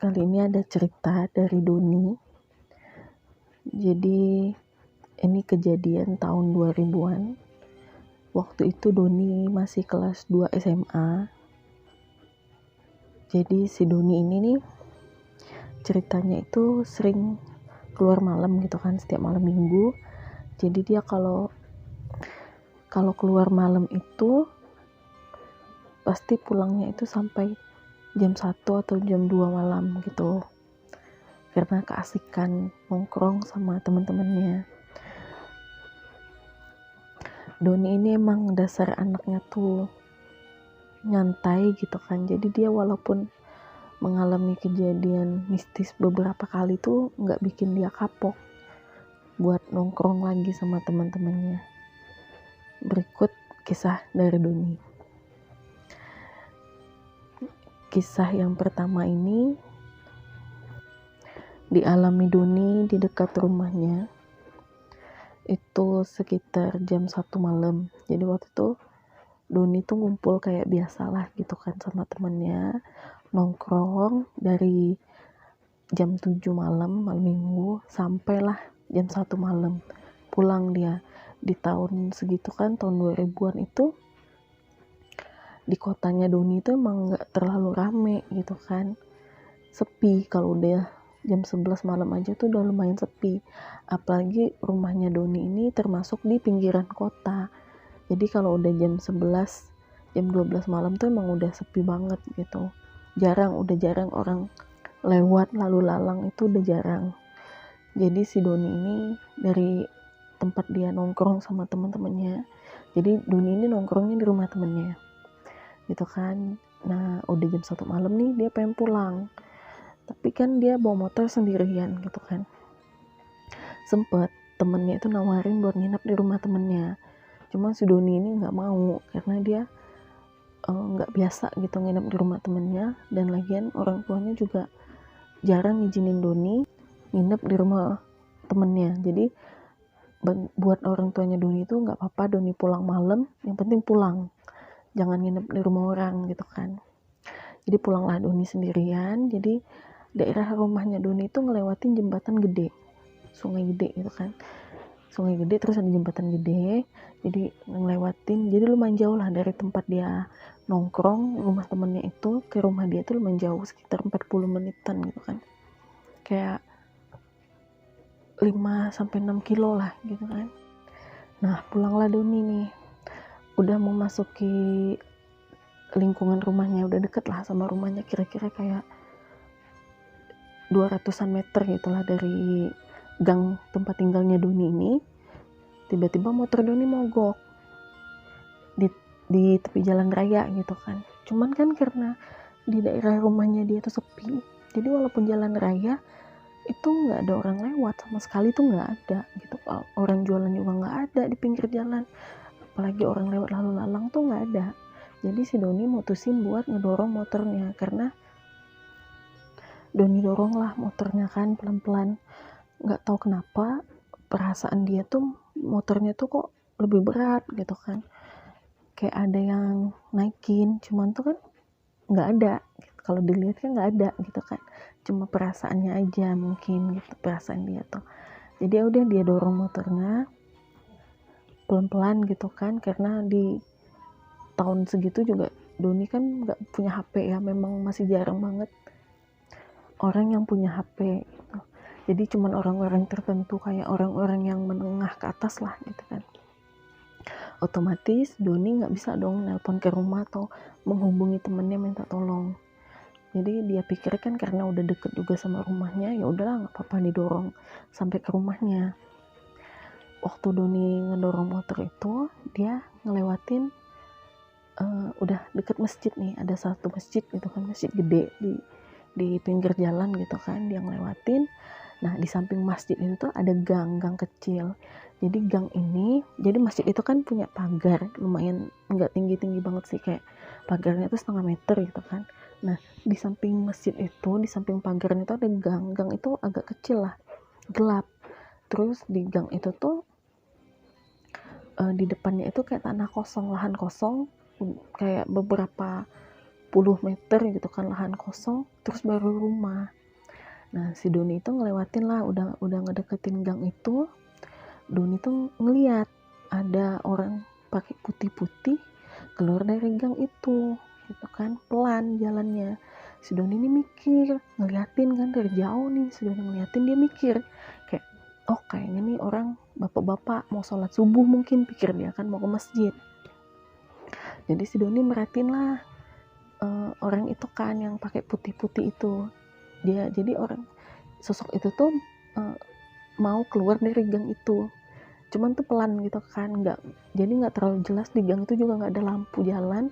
Kali ini ada cerita dari Doni. Jadi ini kejadian tahun 2000-an. Waktu itu Doni masih kelas 2 SMA. Jadi si Doni ini nih ceritanya itu sering keluar malam gitu kan, setiap malam minggu. Jadi dia kalau keluar malam itu pasti pulangnya itu sampai jam 1 atau jam 2 malam gitu, karena keasikan nongkrong sama teman-temannya. Doni ini emang dasar anaknya tuh nyantai gitu kan, jadi dia walaupun mengalami kejadian mistis beberapa kali tuh nggak bikin dia kapok buat nongkrong lagi sama teman-temannya. Berikut kisah dari Doni. Kisah yang pertama ini dialami Doni di dekat rumahnya. Itu sekitar jam 1 malam. Jadi waktu itu Doni tuh ngumpul kayak biasalah gitu kan sama temennya, nongkrong dari jam 7 malam minggu sampailah jam 1 malam. Pulang dia. Di tahun segitu kan, tahun 2000-an itu di kotanya Doni itu emang gak terlalu rame gitu kan, sepi. Kalau udah jam 11 malam aja tuh udah lumayan sepi, apalagi rumahnya Doni ini termasuk di pinggiran kota. Jadi kalau udah jam 11, jam 12 malam tuh emang udah sepi banget gitu. Udah jarang orang lewat lalu lalang, itu udah jarang. Jadi si Doni ini dari tempat dia nongkrong sama teman-temannya, jadi Doni ini nongkrongnya di rumah temennya gitu kan. Nah udah jam 1 malam nih dia pengen pulang, tapi kan dia bawa motor sendirian gitu kan. Sempet temennya itu nawarin buat nginep di rumah temennya, cuma si Doni ini nggak mau karena dia nggak biasa gitu nginep di rumah temennya, dan lagian orang tuanya juga jarang ngizinin Doni nginep di rumah temennya. Jadi buat orang tuanya Doni itu nggak apa-apa Doni pulang malam, yang penting pulang, jangan nginep di rumah orang gitu kan. Jadi pulanglah Doni sendirian. Jadi daerah rumahnya Doni itu ngelewatin jembatan gede, sungai gede gitu kan, sungai gede terus ada jembatan gede. Jadi ngelewatin, jadi lumayan jauh lah dari tempat dia nongkrong, rumah temennya itu ke rumah dia itu lumayan jauh, sekitar 40 menitan gitu kan, kayak 5-6 kilo lah gitu kan. Nah pulanglah Doni nih, udah mau masuki lingkungan rumahnya, udah deket lah sama rumahnya, kira-kira kayak 200-an meter gitulah dari gang tempat tinggalnya Doni ini. Tiba-tiba motor Doni mogok di tepi jalan raya gitu kan. Cuman kan karena di daerah rumahnya dia tuh sepi, jadi walaupun jalan raya itu nggak ada orang lewat sama sekali, tuh nggak ada gitu. Orang jualan juga nggak ada di pinggir jalan, apalagi orang lewat lalu lalang tuh nggak ada. Jadi si Doni mutusin buat ngedorong motornya, karena Doni dorong lah motornya kan pelan-pelan. Nggak tahu kenapa perasaan dia tuh motornya tuh kok lebih berat gitu kan, kayak ada yang naikin, cuman tuh kan nggak ada gitu. Kalau dilihat kan nggak ada gitu kan, cuma perasaannya aja mungkin gitu, perasaan dia tuh. Jadi ya udah dia dorong motornya pelan-pelan gitu kan, karena di tahun segitu juga Doni kan nggak punya HP ya, memang masih jarang banget orang yang punya HP gitu. Jadi cuman orang-orang tertentu, kayak orang-orang yang menengah ke atas lah gitu kan. Otomatis Doni nggak bisa dong nelpon ke rumah atau menghubungi temennya minta tolong. Jadi dia pikir kan karena udah deket juga sama rumahnya, ya udahlah nggak apa-apa didorong sampai ke rumahnya. Waktu Doni ngedorong motor itu, dia ngelewatin udah deket masjid nih, ada satu masjid gitu kan, masjid gede di pinggir jalan gitu kan dia ngelewatin. Nah di samping masjid itu tuh ada gang kecil. Jadi gang ini, jadi masjid itu kan punya pagar lumayan nggak tinggi banget sih, kayak pagarnya tuh 1/2 meter gitu kan. Nah di samping masjid itu, di samping pagarnya itu ada gang itu agak kecil lah, gelap. Terus di gang itu tuh di depannya itu kayak tanah kosong, lahan kosong, kayak beberapa puluh meter gitu kan lahan kosong, terus baru rumah. Nah si Doni itu ngelewatin lah, udah ngedeketin gang itu. Doni tuh ngeliat ada orang pakai putih-putih keluar dari gang itu gitu kan, pelan jalannya. Si Doni ini mikir, ngeliatin kan dari jauh nih, si Doni ngeliatin, dia mikir kayak, oh kayaknya nih orang bapak-bapak mau sholat subuh mungkin, pikir dia kan, mau ke masjid. Jadi si Doni merhatiin lah orang itu kan yang pakai putih-putih itu. Dia jadi orang sosok itu tuh mau keluar dari gang itu, cuman tuh pelan gitu kan, nggak terlalu jelas. Di gang itu juga nggak ada lampu jalan,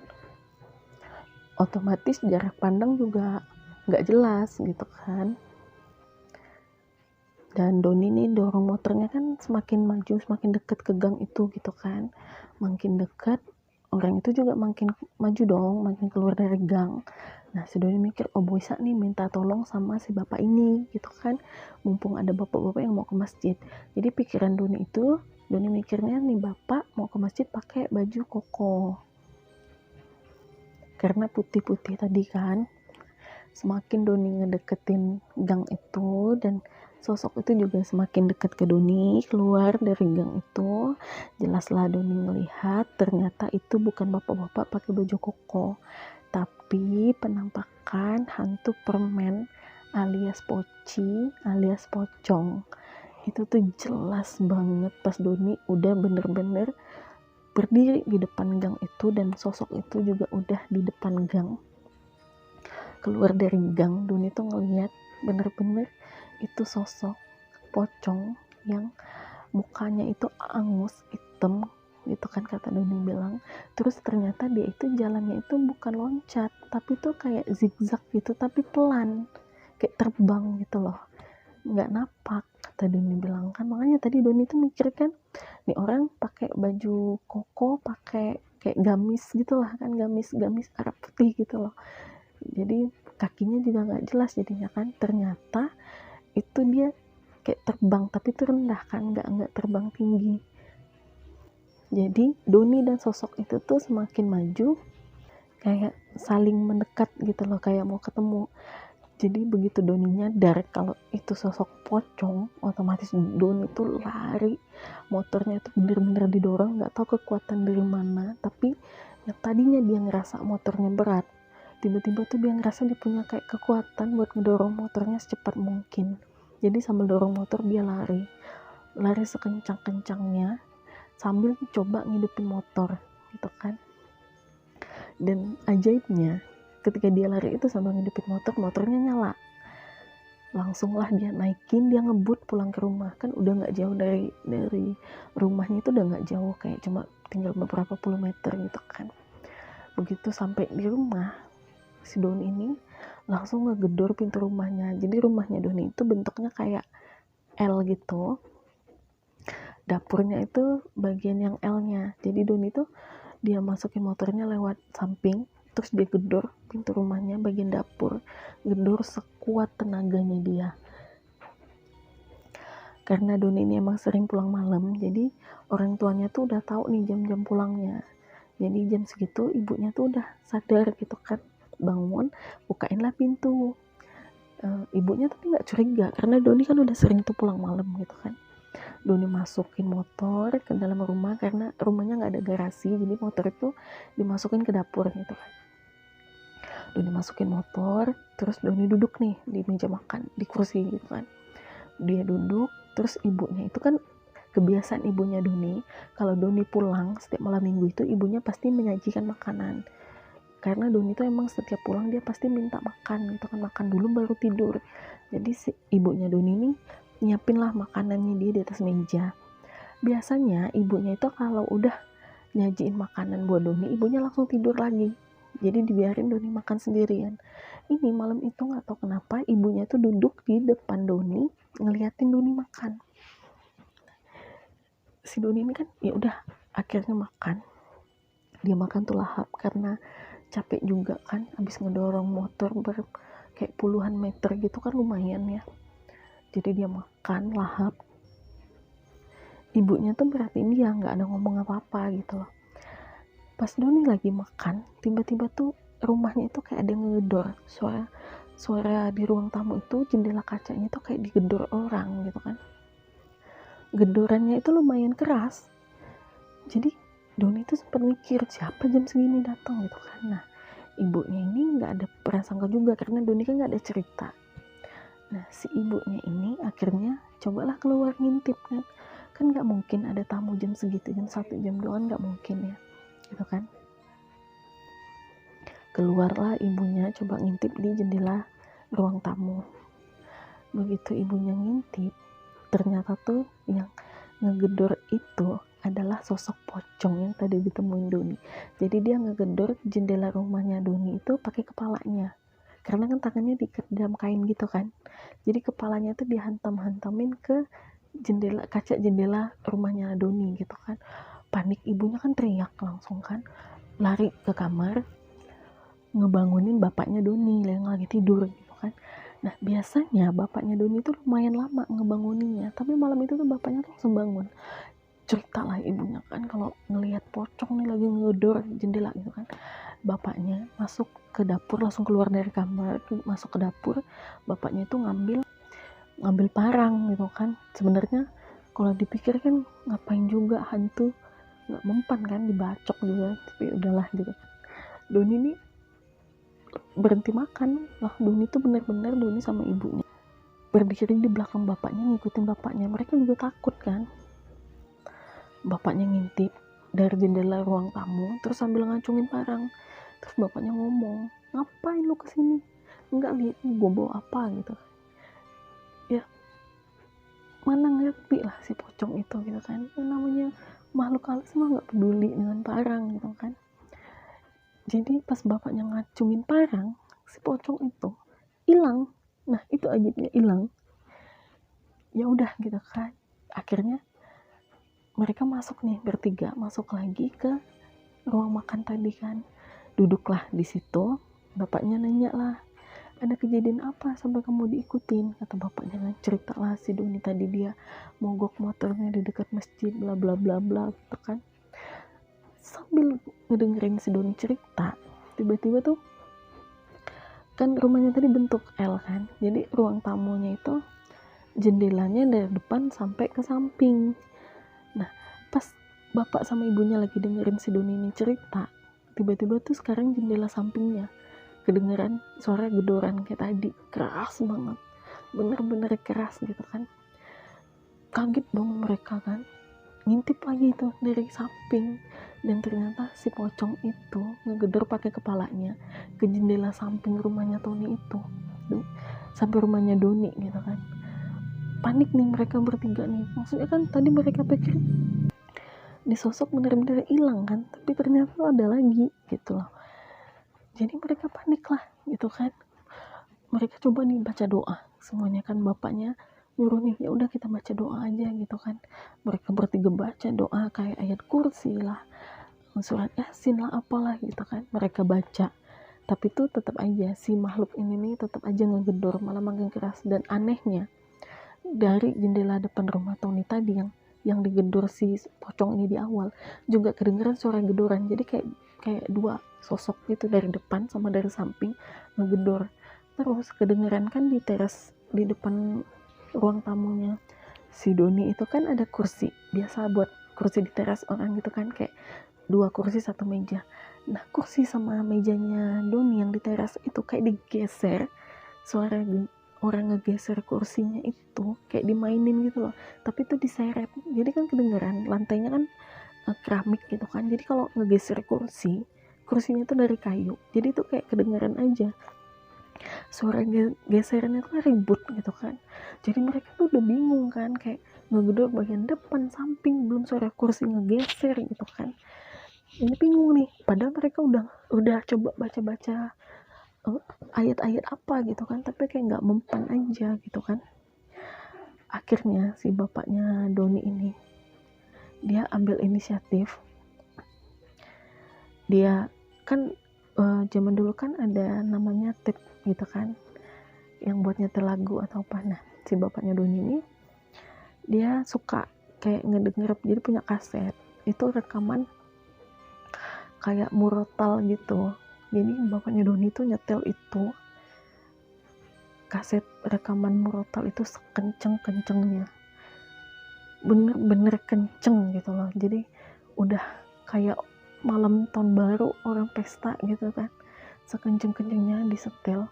otomatis jarak pandang juga nggak jelas gitu kan. Dan Doni nih dorong motornya kan semakin maju, semakin deket ke gang itu gitu kan. Makin deket, orang itu juga makin maju dong, makin keluar dari gang. Nah si Doni mikir, oh bisa nih minta tolong sama si bapak ini gitu kan, mumpung ada bapak-bapak yang mau ke masjid. Jadi pikiran Doni itu, Doni mikirnya nih bapak mau ke masjid pakai baju koko, karena putih-putih tadi kan. Semakin Doni ngedeketin gang itu, dan sosok itu juga semakin dekat ke Doni, keluar dari gang itu, jelaslah Doni ngelihat ternyata itu bukan bapak-bapak pakai baju koko, tapi penampakan hantu permen alias poci alias pocong. Itu tuh jelas banget pas Doni udah bener-bener berdiri di depan gang itu, dan sosok itu juga udah di depan gang. Keluar dari gang, Doni tuh ngeliat bener-bener itu sosok pocong yang mukanya itu angus, hitam gitu kan kata Doni bilang. Terus ternyata dia itu jalannya itu bukan loncat, tapi tuh kayak zigzag gitu, tapi pelan, kayak terbang gitu loh, nggak napak kata Doni bilang kan. Makanya tadi Doni tuh mikir kan, nih orang pakai baju koko, pakai kayak gamis gitu lah kan, gamis Arab putih gitu loh, jadi kakinya juga nggak jelas jadinya kan. Ternyata itu dia kayak terbang, tapi itu rendah kan, nggak terbang tinggi. Jadi Doni dan sosok itu tuh semakin maju, kayak saling mendekat gitu loh, kayak mau ketemu. Jadi begitu Doni nyadar kalau itu sosok pocong, otomatis Doni tuh lari, motornya tuh bener-bener didorong, nggak tahu kekuatan dari mana. Tapi yang tadinya dia ngerasa motornya berat, tiba-tiba tuh dia ngerasa dia punya kayak kekuatan buat ngedorong motornya secepat mungkin. Jadi sambil dorong motor dia lari sekencang-kencangnya sambil coba ngidupin motor gitu kan. Dan ajaibnya ketika dia lari itu sambil ngidupin motor, motornya nyala. Langsunglah dia naikin, dia ngebut pulang ke rumah. Kan udah nggak jauh dari rumahnya, itu udah nggak jauh, kayak cuma tinggal beberapa puluh meter gitu kan. Begitu sampai di rumah, si Doni ini langsung ngegedor pintu rumahnya. Jadi rumahnya Doni itu bentuknya kayak L gitu, dapurnya itu bagian yang L-nya. Jadi Doni tuh dia masukin motornya lewat samping, terus dia gedor pintu rumahnya bagian dapur, gedor sekuat tenaganya dia. Karena Doni ini emang sering pulang malam, jadi orang tuanya tuh udah tahu nih jam-jam pulangnya. Jadi jam segitu ibunya tuh udah sadar gitu kan, bangun, bukainlah pintu. Ibunya tapi nggak curiga karena Doni kan udah sering tuh pulang malam gitu kan. Doni masukin motor ke dalam rumah, karena rumahnya nggak ada garasi, jadi motor itu dimasukin ke dapur gitu kan. Doni masukin motor, terus Doni duduk nih di meja makan, di kursi gitu kan. Dia duduk, terus ibunya itu kan, kebiasaan ibunya Doni, kalau Doni pulang setiap malam minggu itu ibunya pasti menyajikan makanan. Karena Doni itu emang setiap pulang dia pasti minta makan gitu kan, makan dulu baru tidur. Jadi si ibunya Doni ini nyiapin lah makanannya dia di atas meja. Biasanya ibunya itu kalau udah nyajiin makanan buat Doni, ibunya langsung tidur lagi. Jadi dibiarin Doni makan sendirian. Ini malam itu nggak tahu kenapa ibunya tuh duduk di depan Doni ngeliatin Doni makan. Si Doni ini kan ya udah akhirnya makan. Dia makan tuh lahap karena capek juga kan, habis ngedorong motor kayak puluhan meter gitu kan, lumayan ya. Jadi dia makan lahap. Ibunya tuh perhatiin dia, nggak ada ngomong apa-apa gitu loh. Pas Doni lagi makan, tiba-tiba tuh rumahnya itu kayak ada yang ngedor, suara suara di ruang tamu itu jendela kacanya itu kayak digedor orang gitu kan. Gedorannya itu lumayan keras. Jadi Doni itu sempat mikir siapa jam segini datang gitu kan. Nah ibunya ini nggak ada prasangka juga karena Doni kan nggak ada cerita. Nah si ibunya ini akhirnya cobalah keluar ngintip kan nggak mungkin ada tamu jam segitu, jam 1 jam 2 nggak mungkin ya gitu kan. Keluarlah ibunya coba ngintip di jendela ruang tamu. Begitu ibunya ngintip, ternyata tuh yang ngegedor itu adalah sosok pocong yang tadi ditemuin Doni. Jadi dia ngegedor jendela rumahnya Doni itu pakai kepalanya, karena kan tangannya diikat dalam kain gitu kan. Jadi kepalanya tuh dihantam-hantamin ke kaca jendela rumahnya Doni gitu kan. Panik ibunya kan, teriak langsung kan, lari ke kamar ngebangunin bapaknya Doni yang lagi tidur gitu kan. Nah biasanya bapaknya Doni itu lumayan lama ngebanguninnya, tapi malam itu tuh bapaknya tuh langsung bangun. Cerita lah ibunya kan kalau ngelihat pocong nih lagi ngedor jendela gitu kan. Bapaknya masuk ke dapur, langsung keluar dari kamar masuk ke dapur. Bapaknya itu ngambil parang gitu kan. Sebenarnya kalau dipikir kan ngapain juga hantu, nggak mempan kan dibacok juga, tapi udahlah gitu. Doni ini berhenti makan lah. Doni itu benar-benar Doni sama ibunya berdiri di belakang bapaknya ngikutin bapaknya. Mereka juga takut kan. Bapaknya ngintip dari jendela ruang tamu terus sambil ngacungin parang. Terus bapaknya ngomong, ngapain lu kesini, enggak lihat gue bawa apa gitu ya. Mana ngerti lah si pocong itu gitu kan, namanya makhluk halus mah nggak peduli dengan parang gitu kan. Jadi pas bapaknya ngacungin parang, si pocong itu hilang. Nah itu ajaibnya, hilang. Ya udah gitu kan. Akhirnya mereka masuk nih bertiga, masuk lagi ke ruang makan tadi kan. Duduklah di situ. Bapaknya nanya lah, ada kejadian apa sampai kamu diikutin? Kata bapaknya kan, ceritalah si Doni tadi dia mogok motornya di dekat masjid bla bla bla bla gitu kan. Sambil ngedengerin si Doni cerita, tiba-tiba tuh kan rumahnya tadi bentuk L kan, jadi ruang tamunya itu jendelanya dari depan sampai ke samping. Nah pas bapak sama ibunya lagi dengerin si Doni ini cerita, tiba-tiba tuh sekarang jendela sampingnya kedengeran suara gedoran kayak tadi, keras banget, bener-bener keras gitu kan. Kaget dong mereka kan, ngintip lagi tuh dari samping, dan ternyata si pocong itu ngegedor pakai kepalanya ke jendela samping rumahnya Tony itu sampai rumahnya Doni gitu kan. Panik nih mereka bertiga nih, maksudnya kan tadi mereka pikir di sosok bener-bener hilang kan, tapi ternyata ada lagi gitu loh. Jadi mereka panik lah gitu kan. Mereka coba nih baca doa semuanya kan, bapaknya nyuruh nih, ya udah kita baca doa aja gitu kan. Mereka bertiga baca doa kayak ayat kursi lah, surat yasin lah, apalah gitu kan mereka baca. Tapi tuh tetap aja si makhluk ini nih tetap aja ngegedor, malah makin keras. Dan anehnya dari jendela depan rumah Tony tadi yang digedor si pocong ini di awal juga kedengeran suara gedoran. Jadi kayak dua sosok gitu, dari depan sama dari samping ngegedor. Terus kedengeran kan di teras di depan ruang tamunya si Doni itu kan ada kursi biasa buat kursi di teras orang gitu kan, kayak 2 kursi 1 meja. Nah kursi sama mejanya Doni yang di teras itu kayak digeser, suara orang ngegeser kursinya itu kayak dimainin gitu loh, tapi itu diseret. Jadi kan kedengeran, lantainya kan keramik gitu kan, jadi kalau ngegeser kursinya itu dari kayu, jadi itu kayak kedengeran aja suara geserannya tuh ribut gitu kan. Jadi mereka tuh udah bingung kan, kayak ngegedor bagian depan samping, belum suara kursi ngegeser gitu kan. Ini bingung nih, padahal mereka udah coba baca-baca ayat-ayat apa gitu kan, tapi kayak nggak mempan aja gitu kan. Akhirnya si bapaknya Doni ini dia ambil inisiatif. Dia kan zaman dulu kan ada namanya tape gitu kan, yang buat nyetel lagu atau apa. Nah si bapaknya Doni ini dia suka kayak ngedenger, jadi punya kaset itu rekaman kayak murotal gitu. Jadi bapaknya Doni tuh nyetel itu kaset rekaman murotal itu sekenceng-kencengnya, bener-bener kenceng gitu loh. Jadi udah kayak malam tahun baru orang pesta gitu kan, sekenceng-kencengnya disetel.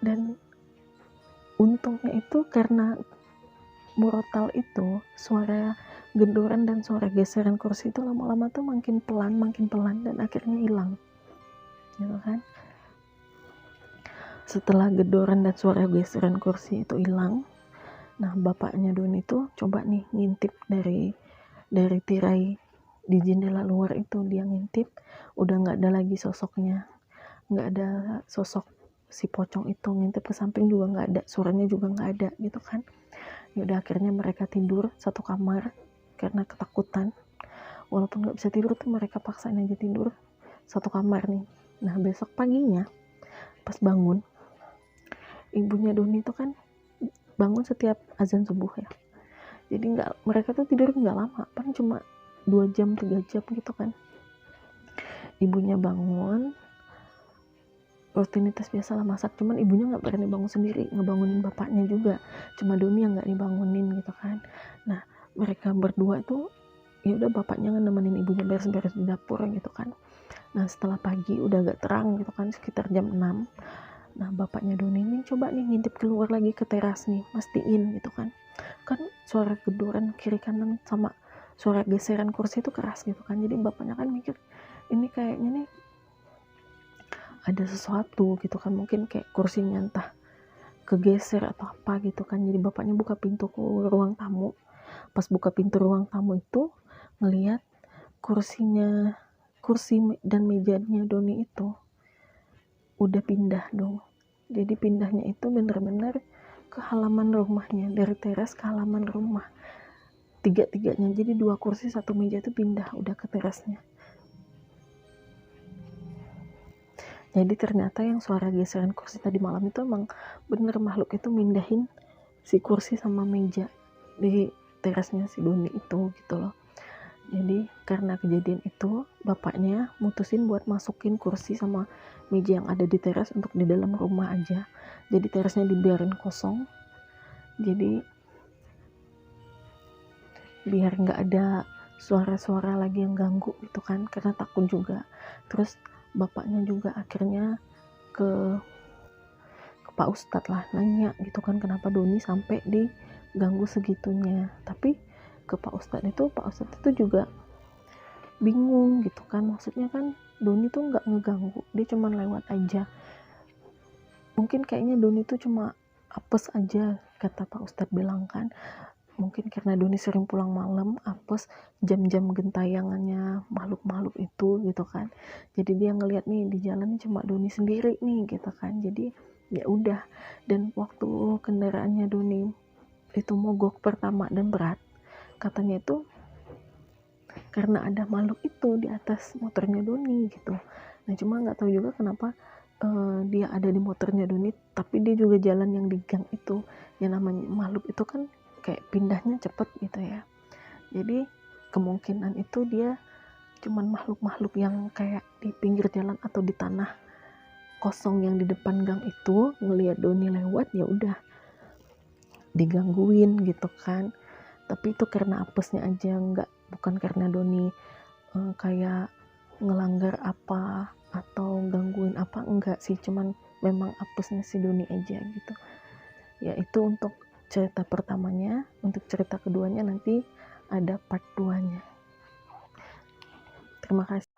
Dan untungnya itu karena murotal itu suara gendoran dan suara geseran kursi itu lama-lama tuh makin pelan dan akhirnya hilang gitu kan. Setelah gedoran dan suara geseran kursi itu hilang, nah bapaknya Doni itu coba nih ngintip dari tirai di jendela luar itu, dia ngintip udah nggak ada lagi sosoknya, nggak ada sosok si pocong itu. Ngintip ke samping juga nggak ada, suaranya juga nggak ada gitu kan. Ya udah akhirnya mereka tidur satu kamar karena ketakutan. Walaupun nggak bisa tidur tuh mereka paksain aja tidur satu kamar nih. Nah besok paginya pas bangun, ibunya Doni itu kan bangun setiap azan subuh ya. Jadi mereka tuh tidur nggak lama, paling cuma 2 jam 3 jam gitu kan. Ibunya bangun, rutinitas biasa lah masak, cuman ibunya nggak berani bangun sendiri, ngebangunin bapaknya juga, cuma Doni yang nggak dibangunin gitu kan. Nah mereka berdua tuh ya udah, bapaknya nemenin ibunya beres-beres di dapur gitu kan. Nah setelah pagi udah agak terang gitu kan, sekitar jam 6, nah bapaknya Doni ini coba nih ngintip keluar lagi ke teras nih, mastiin gitu kan suara gedoran kiri kanan sama suara geseran kursi itu keras gitu kan. Jadi bapaknya kan mikir ini kayaknya nih ada sesuatu gitu kan, mungkin kayak kursinya entah kegeser atau apa gitu kan. Jadi bapaknya buka pintu ke ruang tamu. Pas buka pintu ruang tamu itu ngelihat kursi dan mejanya Doni itu udah pindah dong. Jadi pindahnya itu bener-bener ke halaman rumahnya, dari teras ke halaman rumah, tiga-tiganya. Jadi 2 kursi 1 meja itu pindah udah ke terasnya. Jadi ternyata yang suara geseran kursi tadi malam itu emang bener makhluk itu mindahin si kursi sama meja di terasnya si Doni itu gitu loh. Jadi karena kejadian itu bapaknya mutusin buat masukin kursi sama meja yang ada di teras untuk di dalam rumah aja. Jadi terasnya dibiarin kosong, jadi biar nggak ada suara-suara lagi yang ganggu gitu kan, karena takut juga. Terus bapaknya juga akhirnya ke Pak Ustadz lah, nanya gitu kan kenapa Doni sampai diganggu segitunya. Tapi ke Pak Ustadz itu juga bingung gitu kan, maksudnya kan Doni tuh nggak ngeganggu, dia cuma lewat aja. Mungkin kayaknya Doni tuh cuma apes aja, kata Pak Ustadz bilang kan. Mungkin karena Doni sering pulang malam, apes jam-jam gentayangannya makhluk-makhluk itu gitu kan. Jadi dia ngelihat nih di jalan cuma Doni sendiri nih gitu kan. Jadi ya udah. Dan waktu kendaraannya Doni itu mogok pertama dan berat, katanya itu karena ada makhluk itu di atas motornya Doni gitu. Nah cuma nggak tahu juga kenapa dia ada di motornya Doni, tapi dia juga jalan yang di gang itu. Yang namanya makhluk itu kan kayak pindahnya cepet gitu ya. Jadi kemungkinan itu dia cuman makhluk-makhluk yang kayak di pinggir jalan atau di tanah kosong yang di depan gang itu ngelihat Doni lewat, ya udah digangguin gitu kan. Tapi itu karena apesnya aja, bukan karena Doni kayak ngelanggar apa atau gangguin apa, enggak sih, cuman memang apesnya si Doni aja gitu ya. Itu untuk cerita pertamanya. Untuk cerita keduanya nanti ada part 2 nya. Terima kasih.